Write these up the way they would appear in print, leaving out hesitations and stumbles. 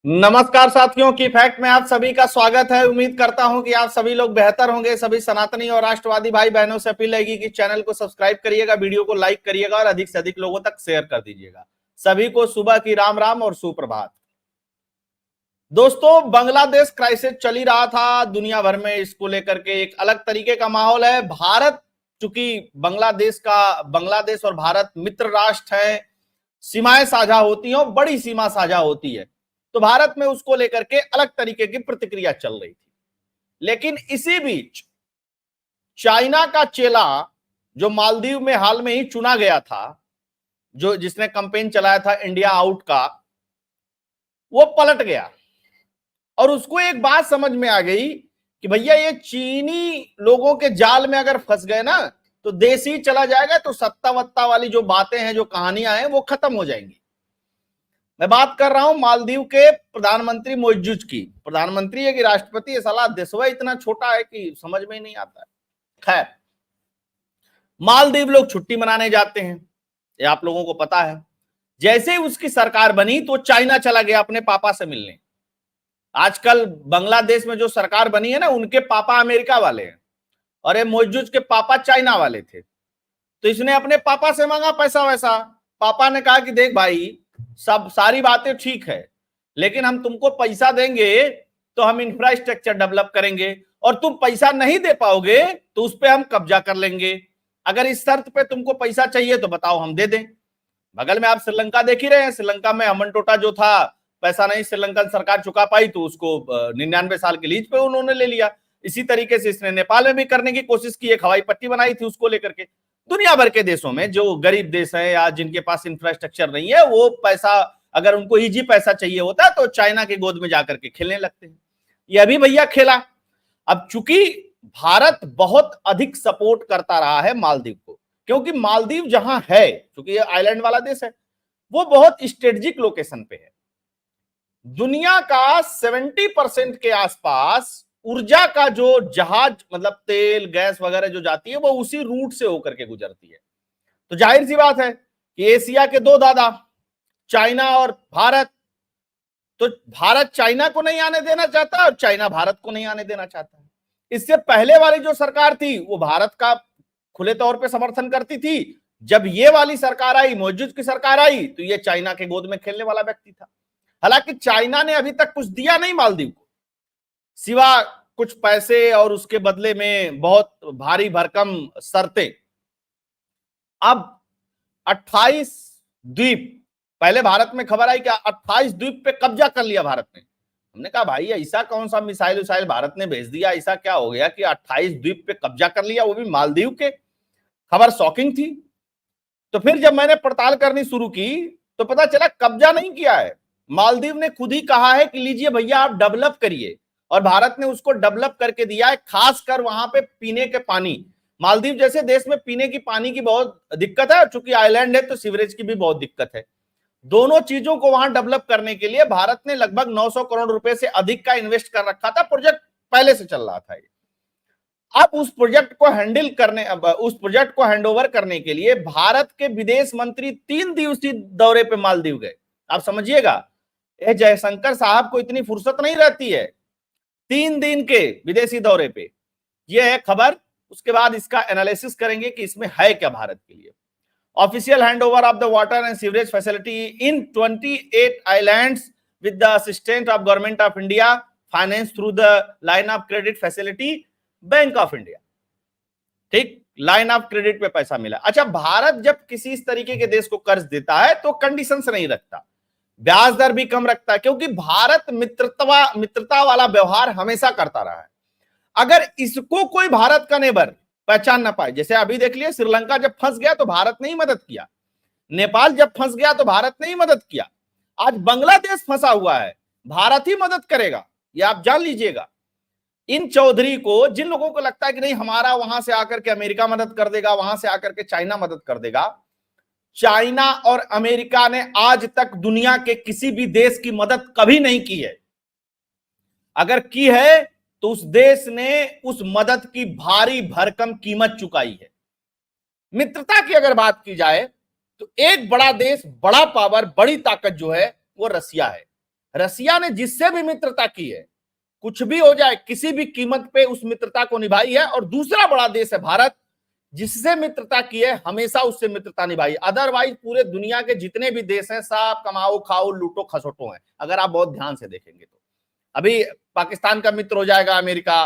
नमस्कार साथियों की फैक्ट में आप सभी का स्वागत है। उम्मीद करता हूं कि आप सभी लोग बेहतर होंगे। सभी सनातनी और राष्ट्रवादी भाई बहनों से अपील रहेगी कि चैनल को सब्सक्राइब करिएगा, वीडियो को लाइक करिएगा और अधिक से अधिक लोगों तक शेयर कर दीजिएगा। सभी को सुबह की राम राम और सुप्रभात। दोस्तों, बांग्लादेश क्राइसिस चल ही रहा था दुनिया भर में। इसको लेकर के एक अलग तरीके का माहौल है। भारत, चूंकि बांग्लादेश और भारत मित्र राष्ट्र हैं, सीमाएं साझा होती हैं और बड़ी सीमा साझा होती है, तो भारत में उसको लेकर के अलग तरीके की प्रतिक्रिया चल रही थी। लेकिन इसी बीच चाइना का चेला, जो मालदीव में हाल में ही चुना गया था, जो जिसने कैंपेन चलाया था इंडिया आउट का, वो पलट गया और उसको एक बात समझ में आ गई कि भैया ये चीनी लोगों के जाल में अगर फंस गए ना तो देश ही चला जाएगा, तो सत्ता वत्ता वाली जो बातें हैं, जो कहानियां हैं, वो खत्म हो जाएंगी। मैं बात कर रहा हूं मालदीव के प्रधानमंत्री मोइजुज की। प्रधानमंत्री है कि राष्ट्रपति, ये साला देशवा इतना छोटा है कि समझ में ही नहीं आता है। खैर, मालदीव लोग छुट्टी मनाने जाते हैं, ये आप लोगों को पता है। जैसे ही उसकी सरकार बनी तो चाइना चला गया अपने पापा से मिलने। आजकल बांग्लादेश में जो सरकार बनी है ना, उनके पापा अमेरिका वाले हैं और ये मोइजुज के पापा चाइना वाले थे। तो इसने अपने पापा से मांगा पैसा वैसा। पापा ने कहा कि देख भाई, सब सारी बातें ठीक है, लेकिन हम तुमको पैसा देंगे तो हम इंफ्रास्ट्रक्चर डेवलप करेंगे, और तुम पैसा नहीं दे पाओगे तो उस पर हम कब्जा कर लेंगे। अगर इस शर्त पे तुमको पैसा चाहिए तो बताओ, हम दे दें। बगल में आप श्रीलंका देख ही रहे हैं। श्रीलंका में हमनटोटा जो था, पैसा नहीं श्रीलंकन सरकार चुका पाई तो उसको 99 साल के लीज पे उन्होंने ले लिया। इसी तरीके से इसने नेपाल में भी करने की कोशिश की, एक हवाई पट्टी बनाई थी उसको लेकर के। दुनिया भर के देशों में जो गरीब देश है या जिनके पास इंफ्रास्ट्रक्चर नहीं है, वो पैसा, अगर उनको इजी पैसा चाहिए होता है तो चाइना के गोद में जाकर के खेलने लगते हैं। यह भी भैया खेला। अब चूंकि भारत बहुत अधिक सपोर्ट करता रहा है मालदीव को, क्योंकि मालदीव जहां है, चूंकि ये आइलैंड वाला देश है, वो बहुत स्ट्रेटेजिक लोकेशन पे है। दुनिया का 70% के आसपास ऊर्जा का जो जहाज, मतलब तेल गैस वगैरह जो जाती है, वो उसी रूट से होकर के गुजरती है। तो जाहिर सी बात है कि एशिया के दो दादा, चाइना और भारत, तो भारत चाइना को नहीं आने देना चाहता और चाइना भारत को नहीं आने देना चाहता। इससे पहले वाली जो सरकार थी वो भारत का खुले तौर पे समर्थन करती थी। जब ये वाली सरकार आई, मौजूद की सरकार आई, तो ये चाइना के गोद में खेलने वाला व्यक्ति था। हालांकि चाइना ने अभी तक कुछ दिया नहीं मालदीव को, सिवा कुछ पैसे और उसके बदले में बहुत भारी भरकम शर्तें। अब 28 द्वीप, पहले भारत में खबर आई कि 28 द्वीप पे कब्जा कर लिया भारत ने। हमने कहा भाई ऐसा कौन सा मिसाइल उसाइल भारत ने भेज दिया, ऐसा क्या हो गया कि 28 द्वीप पे कब्जा कर लिया, वो भी मालदीव के। खबर शॉकिंग थी। तो फिर जब मैंने पड़ताल करनी शुरू की तो पता चला कब्जा नहीं किया है, मालदीव ने खुद ही कहा है कि लीजिए भैया आप डेवलप करिए, और भारत ने उसको डेवलप करके दिया है। खासकर वहां पे पीने के पानी, मालदीव जैसे देश में पीने की पानी की बहुत दिक्कत है, चूंकि आइलैंड है तो सीवरेज की भी बहुत दिक्कत है। दोनों चीजों को वहां डेवलप करने के लिए भारत ने लगभग 900 करोड़ रुपए से अधिक का इन्वेस्ट कर रखा था। प्रोजेक्ट पहले से चल रहा था। अब उस प्रोजेक्ट को हैंडओवर करने के लिए भारत के विदेश मंत्री 3 दिवसीय दौरे पे मालदीव गए। आप समझिएगा, ये जयशंकर साहब को इतनी फुर्सत नहीं रहती है। 3 दिन के विदेशी दौरे पे, ये है खबर। उसके बाद इसका एनालिसिस करेंगे कि इसमें है क्या भारत के लिए। Official handover of the water and sewerage facility in 28 islands with the assistant of government of India, finance through the line of credit facility bank of India. ठीक, लाइन ऑफ क्रेडिट पे पैसा मिला। अच्छा, भारत जब किसी इस तरीके के देश को कर्ज देता है तो कंडीशंस नहीं रखता, ब्याज दर भी कम रखता है, क्योंकि भारत मित्रता वाला व्यवहार हमेशा करता रहा है। अगर इसको कोई भारत का नेबर पहचान ना पाए, जैसे अभी देख लिया, श्रीलंका जब फंस गया तो भारत ने ही मदद किया, नेपाल जब फंस गया तो भारत ने ही मदद किया, आज बांग्लादेश फंसा हुआ है, भारत ही मदद करेगा, ये आप जान लीजिएगा। इन चौधरी को, जिन लोगों को लगता है कि नहीं हमारा वहां से आकर के अमेरिका मदद कर देगा, वहां से आकर के चाइना मदद कर देगा, चाइना और अमेरिका ने आज तक दुनिया के किसी भी देश की मदद कभी नहीं की है। अगर की है तो उस देश ने उस मदद की भारी भरकम कीमत चुकाई है। मित्रता की अगर बात की जाए तो एक बड़ा देश, बड़ा पावर, बड़ी ताकत जो है वो रसिया है। रसिया ने जिससे भी मित्रता की है, कुछ भी हो जाए किसी भी कीमत पे उस मित्रता को निभाई है। और दूसरा बड़ा देश है भारत, जिससे मित्रता की है हमेशा उससे मित्रता निभाई। अदरवाइज पूरे दुनिया के जितने भी देश हैं सब कमाओ खाओ लूटो खसोटो हैं, अगर आप बहुत ध्यान से देखेंगे तो। अभी पाकिस्तान का मित्र हो जाएगा अमेरिका,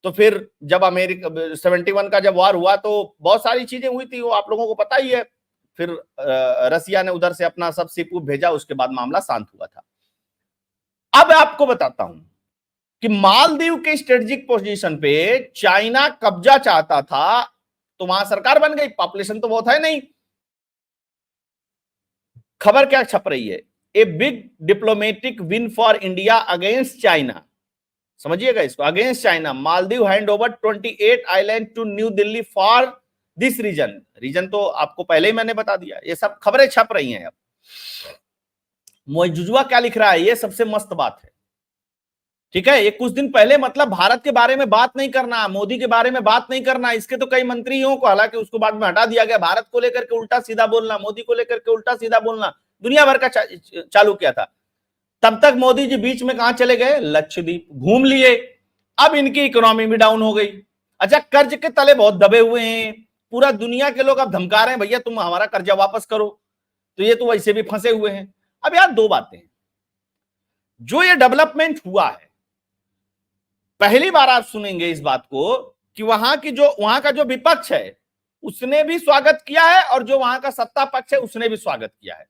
तो फिर जब अमेरिका 71 का जब वार हुआ तो बहुत सारी चीजें हुई थी, वो आप लोगों को पता ही है। फिर रसिया ने उधर से अपना सब सिप भेजा, उसके बाद मामला शांत हुआ था। अब आपको बताता हूं कि मालदीव के स्ट्रेटेजिक पोजीशन पे चाइना कब्जा चाहता था, तो वहां सरकार बन गई, पॉपुलेशन तो बहुत है नहीं। खबर क्या छप रही है, a big diplomatic win for India against China. समझिएगा इसको, against China Maldives hand over 28 island to New Delhi for this reason. Reason तो आपको पहले ही मैंने बता दिया, ये सब खबरें छप रही हैं। अब मोइजुजुआ क्या लिख रहा है, ये सबसे मस्त बात है, ठीक है। ये कुछ दिन पहले मतलब भारत के बारे में बात नहीं करना, मोदी के बारे में बात नहीं करना, इसके तो कई मंत्रियों को, हालांकि उसको बाद में हटा दिया गया, भारत को लेकर के उल्टा सीधा बोलना, मोदी को लेकर के उल्टा सीधा बोलना दुनिया भर का चालू किया था। तब तक मोदी जी बीच में कहां चले गए, लक्षद्वीप घूम लिए। अब इनकी इकोनॉमी भी डाउन हो गई। अच्छा, कर्ज के तले बहुत दबे हुए हैं, पूरा दुनिया के लोग अब धमका रहे हैं भैया तुम हमारा कर्जा वापस करो, तो ये तो वैसे भी फंसे हुए हैं। अब यार दो बातें, जो ये डेवलपमेंट हुआ है, पहली बार आप सुनेंगे इस बात को कि वहां का जो विपक्ष है उसने भी स्वागत किया है, और जो वहां का सत्ता पक्ष है उसने भी स्वागत किया है।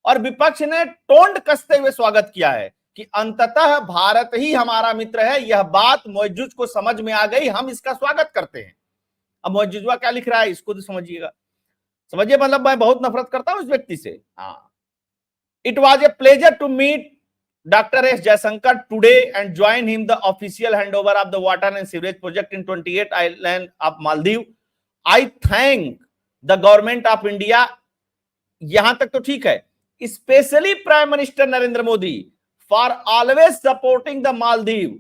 और विपक्ष ने टोंड कसते हुए स्वागत किया है कि अंततः भारत ही हमारा मित्र है। यह बात मौजूद को समझ में आ गई, हम इसका स्वागत करते हैं। अब मौजूदा क्या लिख रहा है इसको तो समझिएगा, समझिए, मतलब मैं बहुत नफरत करता हूं इस व्यक्ति से। हाँ, it was a pleasure to meet Dr. S. Jaishankar today and join him the official handover of the water and sewage project in 28 island of Maldives. I thank the government of India. यहां तक तो ठीक है, specially prime minister Narendra Modi for always supporting the Maldives.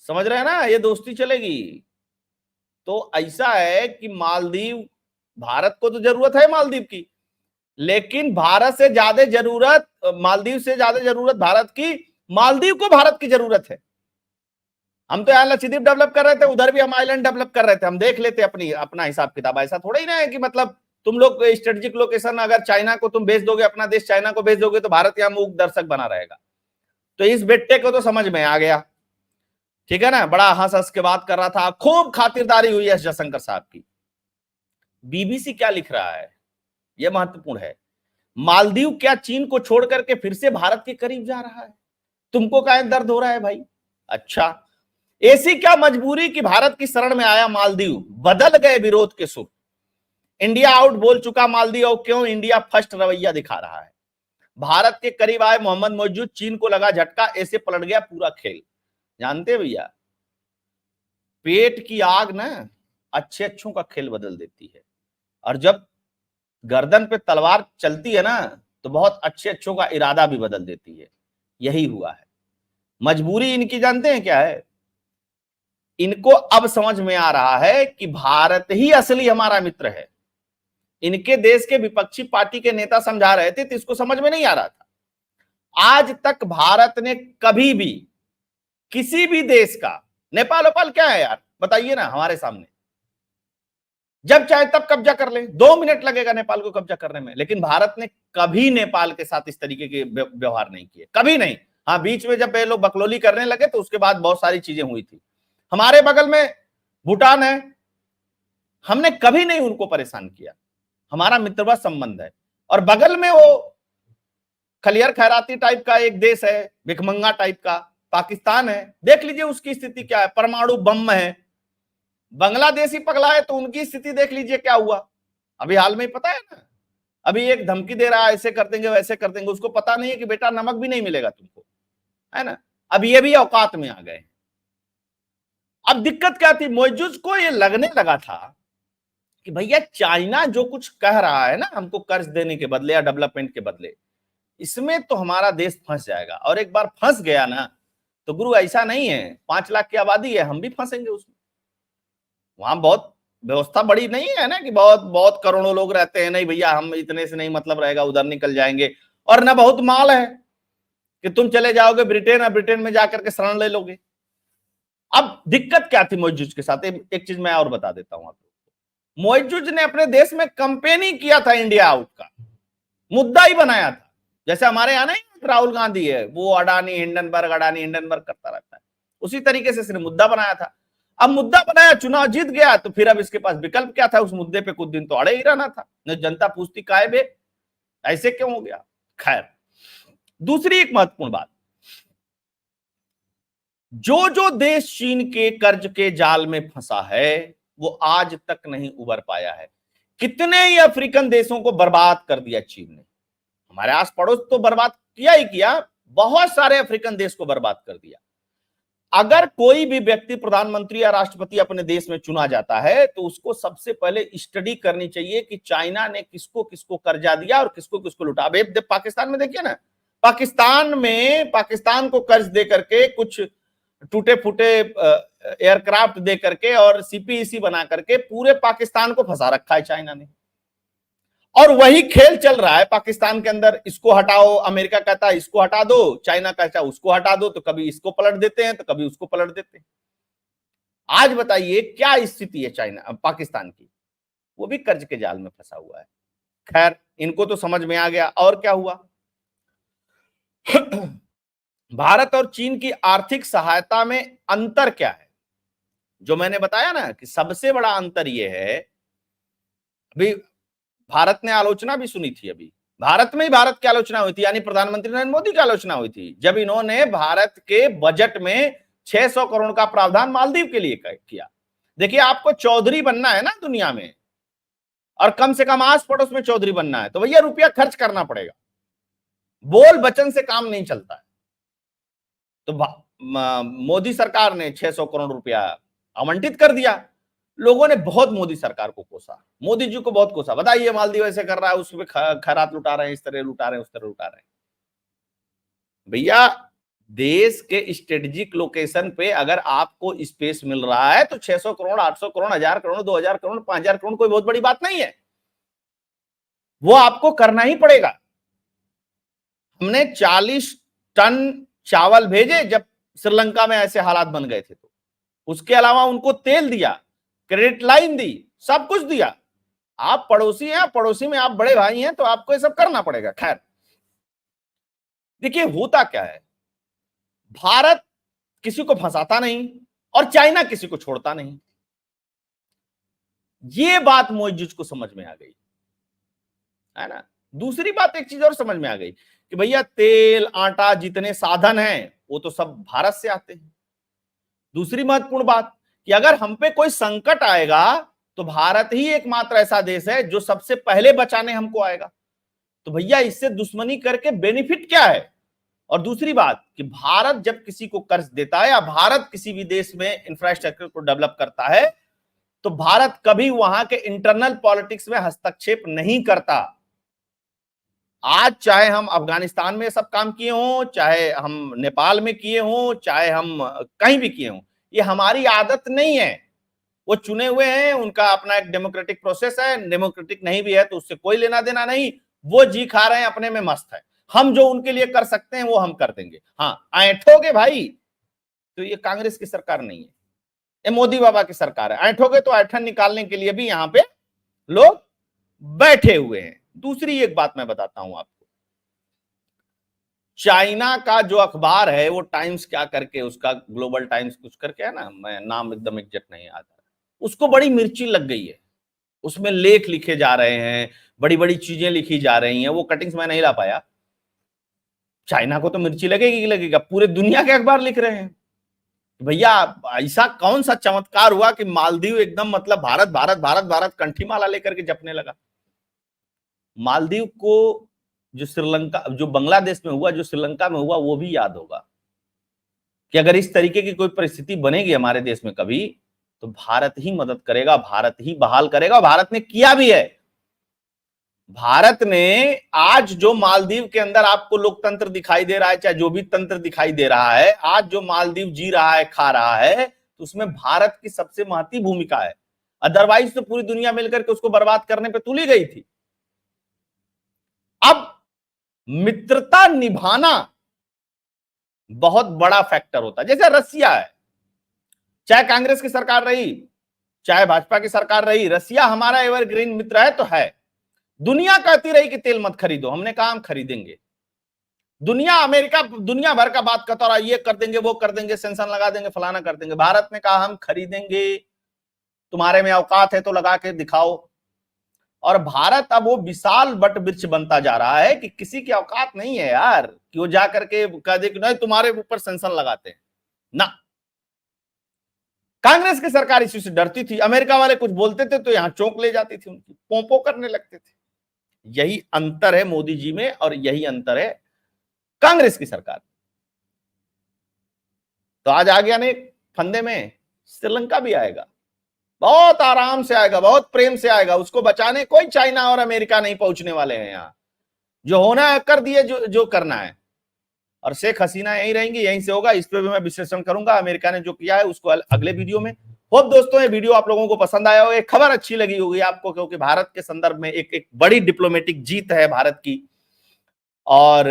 समझ रहे हैं ना, ये दोस्ती चलेगी। तो ऐसा है कि मालदीव, भारत को तो जरूरत है मालदीव की, लेकिन भारत से ज्यादा जरूरत, मालदीव से ज्यादा जरूरत भारत की, मालदीव को भारत की जरूरत है। हम तो यहां लक्षद्वीप डेवलप कर रहे थे, उधर भी हम आइलैंड डेवलप कर रहे थे, हम देख लेते अपना हिसाब किताब। ऐसा थोड़ा ही ना है कि मतलब तुम लोग स्ट्रेटेजिक लोकेशन अगर चाइना को तुम भेज दोगे, अपना देश चाइना को भेज दोगे, तो भारत यहां मूक दर्शक बना रहेगा। तो इस बेटे को तो समझ में आ गया, ठीक है ना। बड़ा हंस हंस के बात कर रहा था, खूब खातिरदारी हुई एस जयशंकर साहब की। बीबीसी क्या लिख रहा है, यह महत्वपूर्ण है। मालदीव क्या चीन को छोड़ करके फिर से भारत के करीब जा रहा है? तुमको क्या दर्द हो रहा है भाई? अच्छा, ऐसी क्या मजबूरी कि भारत की शरण में आया मालदीव, बदल गए विरोध के सुर। इंडिया आउट बोल चुका मालदीव, और क्यों इंडिया फर्स्ट रवैया दिखा रहा है। भारत के करीब आए मोहम्मद मौजूद, चीन को लगा झटका, ऐसे पलट गया पूरा खेल। जानते भैया, पेट की आग ना अच्छे अच्छों का खेल बदल देती है, और जब गर्दन पे तलवार चलती है ना, तो बहुत अच्छे अच्छों का इरादा भी बदल देती है। यही हुआ है। मजबूरी इनकी जानते हैं क्या है? इनको अब समझ में आ रहा है कि भारत ही असली हमारा मित्र है। इनके देश के विपक्षी पार्टी के नेता समझा रहे थे तो इसको समझ में नहीं आ रहा था। आज तक भारत ने कभी भी किसी भी देश का, नेपाल वपाल क्या है यार बताइए ना हमारे सामने, जब चाहे तब कब्जा कर ले, 2 मिनट लगेगा नेपाल को कब्जा करने में, लेकिन भारत ने कभी नेपाल के साथ इस तरीके के व्यवहार नहीं किए, कभी नहीं। हाँ, बीच में जब ये लोग बकलोली करने लगे तो उसके बाद बहुत सारी चीजें हुई थी। हमारे बगल में भूटान है, हमने कभी नहीं उनको परेशान किया, हमारा मित्रवत संबंध है। और बगल में वो खलियर खैराती टाइप का एक देश है, भिखमंगा टाइप का, पाकिस्तान है। देख लीजिए उसकी स्थिति क्या है, परमाणु बम है। बांग्लादेश ही पगला है तो उनकी स्थिति देख लीजिए क्या हुआ अभी हाल में, पता है ना। अभी एक धमकी दे रहा है, ऐसे कर देंगे वैसे कर देंगे, उसको पता नहीं है कि बेटा नमक भी नहीं मिलेगा तुमको, है ना। अब ये भी औकात में आ गए। अब दिक्कत क्या थी, मौजूद को ये लगने लगा था कि भैया चाइना जो कुछ कह रहा है ना हमको कर्ज देने के बदले या डेवलपमेंट के बदले, इसमें तो हमारा देश फंस जाएगा। और एक बार फंस गया ना तो गुरु ऐसा नहीं है, 5 लाख की आबादी है, हम भी फंसेंगे उसमें। वहां बहुत व्यवस्था बड़ी नहीं है ना कि बहुत बहुत करोड़ों लोग रहते हैं, नहीं भैया हम इतने से नहीं मतलब रहेगा, उधर निकल जाएंगे और ना बहुत माल है कि तुम चले जाओगे ब्रिटेन और ब्रिटेन में जाकर के शरण ले लोगे। अब दिक्कत क्या थी मोइजुज के साथ, एक चीज मैं और बता देता हूं आपको। मोइजुज ने अपने देश में कैंपेन ही किया था इंडिया आउट का, मुद्दा ही बनाया था। जैसे हमारे यहां नहीं राहुल गांधी है, वो अडानी हिंडनबर्ग करता रहता है, उसी तरीके से इसने मुद्दा बनाया था। अब मुद्दा बनाया, चुनाव जीत गया, तो फिर अब इसके पास विकल्प क्या था? उस मुद्दे पे कुछ दिन तो अड़े ही रहना था। न जनता पूछती काहे बे, ऐसे क्यों हो गया? खैर, दूसरी एक महत्वपूर्ण बात, जो देश चीन के कर्ज के जाल में फंसा है वो आज तक नहीं उबर पाया है। कितने ही अफ्रीकन देशों को बर्बाद कर दिया चीन ने, हमारे आस पड़ोस तो बर्बाद किया ही किया, बहुत सारे अफ्रीकन देश को बर्बाद कर दिया। अगर कोई भी व्यक्ति प्रधानमंत्री या राष्ट्रपति अपने देश में चुना जाता है तो उसको सबसे पहले स्टडी करनी चाहिए कि चाइना ने किसको किसको कर्जा दिया और किसको किसको लुटा। अब पाकिस्तान में देखिए ना, पाकिस्तान को कर्ज दे करके, कुछ टूटे फूटे एयरक्राफ्ट दे करके और सीपीईसी बना करके पूरे पाकिस्तान को फंसा रखा है चाइना ने। और वही खेल चल रहा है पाकिस्तान के अंदर, इसको हटाओ, अमेरिका कहता है इसको हटा दो, चाइना कहता है उसको हटा दो, तो कभी इसको पलट देते हैं तो कभी उसको पलट देते हैं। आज बताइए क्या स्थिति है चाइना पाकिस्तान की, वो भी कर्ज के जाल में फंसा हुआ है। खैर, इनको तो समझ में आ गया। और क्या हुआ? भारत और चीन की आर्थिक सहायता में अंतर क्या है? जो मैंने बताया ना कि सबसे बड़ा अंतर यह है, अभी भारत ने आलोचना भी सुनी थी, अभी भारत में ही भारत की आलोचना हुई थी, यानी प्रधानमंत्री नरेंद्र मोदी की आलोचना हुई थी जब इन्होंने भारत के बजट में 600 करोड़ का प्रावधान मालदीव के लिए किया। देखिए, आपको चौधरी बनना है ना दुनिया में, और कम से कम आस पड़ोस में चौधरी बनना है, तो भैया रुपया खर्च करना पड़ेगा, बोल वचन से काम नहीं चलता है। तो मोदी सरकार ने 600 करोड़ रुपया आवंटित कर दिया। लोगों ने बहुत मोदी सरकार को कोसा, मोदी जी को बहुत कोसा, बताइए मालदीव ऐसे कर रहा है, उसमें खैरात लुटा रहे हैं, इस तरह लुटा रहे हैं, उस तरह लुटा रहे हैं। भैया, देश के स्ट्रेटेजिक लोकेशन पे अगर आपको स्पेस मिल रहा है तो 600 करोड़, 800 करोड़, 1000 करोड़, 2000 करोड़, 5000 करोड़ कोई बहुत बड़ी बात नहीं है, वो आपको करना ही पड़ेगा। हमने 40 टन चावल भेजे जब श्रीलंका में ऐसे हालात बन गए थे, तो उसके अलावा उनको तेल दिया, क्रेडिट लाइन दी, सब कुछ दिया। आप पड़ोसी हैं, पड़ोसी में आप बड़े भाई हैं, तो आपको ये सब करना पड़ेगा। खैर, देखिए होता क्या है, भारत किसी को फंसाता नहीं और चाइना किसी को छोड़ता नहीं। ये बात मोइजुज को समझ में आ गई है ना। दूसरी बात, एक चीज और समझ में आ गई कि भैया तेल आटा जितने साधन हैं वो तो सब भारत से आते हैं। दूसरी महत्वपूर्ण बात कि अगर हम पे कोई संकट आएगा तो भारत ही एकमात्र ऐसा देश है जो सबसे पहले बचाने हमको आएगा। तो भैया, इससे दुश्मनी करके बेनिफिट क्या है? और दूसरी बात कि भारत जब किसी को कर्ज देता है या भारत किसी भी देश में इंफ्रास्ट्रक्चर को डेवलप करता है तो भारत कभी वहां के इंटरनल पॉलिटिक्स में हस्तक्षेप नहीं करता। आज चाहे हम अफगानिस्तान में सब काम किए हों, चाहे हम नेपाल में किए हों, चाहे हम कहीं भी किए हों, ये हमारी आदत नहीं है। वो चुने हुए हैं, उनका अपना एक डेमोक्रेटिक प्रोसेस है, डेमोक्रेटिक नहीं भी है तो उससे कोई लेना देना नहीं, वो जी खा रहे हैं, अपने में मस्त है। हम जो उनके लिए कर सकते हैं वो हम कर देंगे। हाँ, ऐंठोगे भाई तो ये कांग्रेस की सरकार नहीं है, ये मोदी बाबा की सरकार है। ऐंठोगे तो ऐठन निकालने के लिए भी यहां पे लोग बैठे हुए हैं। दूसरी एक बात मैं बताता हूं आपको, चाइना का जो अखबार है वो टाइम्स क्या करके, उसका ग्लोबल टाइम्स कुछ करके है ना, मैं नाम एकदम एग्जैक्ट नहीं आता, उसको बड़ी मिर्ची लग गई है। उसमें लेख लिखे जा रहे हैं, बड़ी बड़ी चीजें लिखी जा रही हैं, वो कटिंग्स मैं नहीं ला पाया। चाइना को तो मिर्ची लगेगी लगेगा, पूरे दुनिया के अखबार लिख रहे हैं। भैया, ऐसा कौन सा चमत्कार हुआ कि मालदीव एकदम मतलब भारत भारत भारत भारत कंठी माला लेकर के जपने लगा? मालदीव को जो श्रीलंका, जो बांग्लादेश में हुआ, जो श्रीलंका में हुआ, वो भी याद होगा कि अगर इस तरीके की कोई परिस्थिति बनेगी हमारे देश में कभी, तो भारत ही मदद करेगा, भारत ही बहाल करेगा। भारत ने किया भी है। भारत ने आज जो मालदीव के अंदर आपको लोकतंत्र दिखाई दे रहा है, चाहे जो भी तंत्र दिखाई दे रहा है, आज जो मालदीव जी रहा है, खा रहा है, तो उसमें भारत की सबसे महती भूमिका है। अदरवाइज तो पूरी दुनिया मिलकर के उसको बर्बाद करने पे तुली गई थी। अब मित्रता निभाना बहुत बड़ा फैक्टर होता है। जैसे रसिया है, चाहे कांग्रेस की सरकार रही चाहे भाजपा की सरकार रही, रसिया हमारा एवरग्रीन मित्र है तो है। दुनिया कहती रही कि तेल मत खरीदो, हमने कहा हम खरीदेंगे। दुनिया, अमेरिका दुनिया भर का बात करता रहा, ये कर देंगे वो कर देंगे, सेंसन लगा देंगे, फलाना कर देंगे। भारत ने कहा हम खरीदेंगे, तुम्हारे में औकात है तो लगा के दिखाओ। और भारत अब वो विशाल वट वृक्ष बनता जा रहा है कि किसी की औकात नहीं है यार कि वो जाकर के कह दे कि नहीं तुम्हारे ऊपर सेंसन लगाते हैं ना। कांग्रेस की सरकार इसी से डरती थी, अमेरिका वाले कुछ बोलते थे तो यहां चौंक ले जाती थी, उनकी पोंपो करने लगते थे। यही अंतर है मोदी जी में और यही अंतर है कांग्रेस की सरकार। तो आज आ गया ने फंदे में, श्रीलंका भी आएगा, बहुत आराम से आएगा, बहुत प्रेम से आएगा। उसको बचाने कोई चाइना और अमेरिका नहीं पहुंचने वाले हैं। यहां जो होना है कर दिए, जो करना है। और शेख हसीना यहीं रहेंगी, यहीं से होगा। इस पे भी मैं विश्लेषण करूंगा, अमेरिका ने जो किया है उसको अगले वीडियो में। होप दोस्तों ये वीडियो आप लोगों को पसंद आया होगा, खबर अच्छी लगी होगी आपको, क्योंकि भारत के संदर्भ में एक बड़ी डिप्लोमेटिक जीत है भारत की। और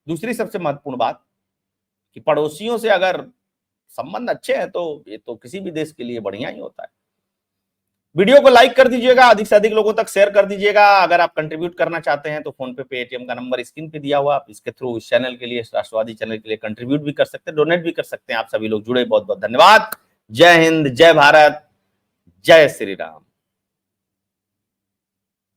दूसरी सबसे महत्वपूर्ण बात कि पड़ोसियों से अगर संबंध अच्छे हैं तो ये तो किसी भी देश के लिए बढ़िया ही होता है। वीडियो को लाइक कर दीजिएगा, अधिक से अधिक लोगों तक शेयर कर दीजिएगा। अगर आप कंट्रीब्यूट करना चाहते हैं तो फोन पे पेटीएम का नंबर स्क्रीन पे दिया हुआ, आप इसके थ्रू इस चैनल के लिए, राष्ट्रवादी चैनल के लिए कंट्रीब्यूट भी कर सकते हैं, डोनेट भी कर सकते हैं। आप सभी लोग जुड़े, बहुत बहुत धन्यवाद। जय हिंद, जय भारत, जय श्री राम।